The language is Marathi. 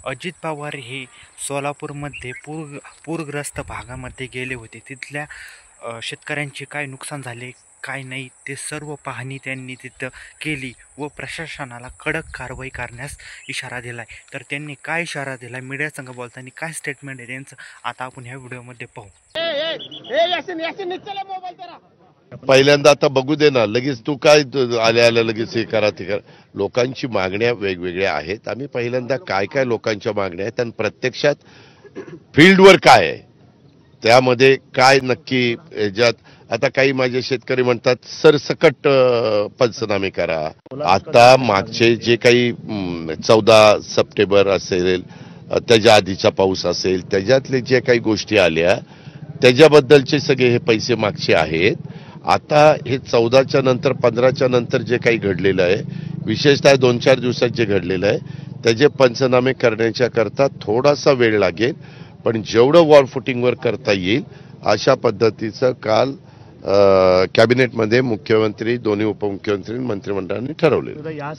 अजित पवार हे सोलापूरमध्ये पूरग्रस्त भागामध्ये गेले होते. तिथल्या शेतकऱ्यांचे काय नुकसान झाले, काय नाही ते सर्व पाहणी त्यांनी तिथं केली व प्रशासनाला कडक कारवाई करण्यास इशारा दिला आहे. तर त्यांनी काय इशारा दिला, मीडियासंग बोलताना काय स्टेटमेंट आहे त्यांचं, आता आपण ह्या व्हिडिओमध्ये पाहू. पहिल्यांदा आता बघू दे ना, लगेच तू काय आल्या आल्या लगेच हे करा ते करा. लोकांची मागण्या वेगवेगळ्या आहेत. आम्ही पहिल्यांदा काय काय लोकांच्या मागण्या आहेत आणि प्रत्यक्षात फील्डवर काय आहे, त्यामध्ये काय नक्की याच्यात. आता काही माझे शेतकरी म्हणतात सरसकट पंचनामे करा. आता मागचे जे काही 14 सप्टेंबर असेल, त्याच्या आधीचा पाऊस असेल, त्याच्यातले जे काही गोष्टी आल्या त्याच्याबद्दलचे सगळे हे पैसे मागचे आहेत. आता हे 14च्या नंतर 15च्या नंतर जे काही घडलेलं आहे, विशेषतः 2-4 दिवसात जे घडलेलं आहे, त्याचे पंचनामे करण्याच्या करता थोडासा वेळ लागेल, पण जेवढं वॉल फुटिंगवर करता येईल अशा पद्धतीचं काल कॅबिनेटमध्ये मुख्यमंत्री, दोन्ही उपमुख्यमंत्री, मंत्रिमंडळाने ठरवलेलं.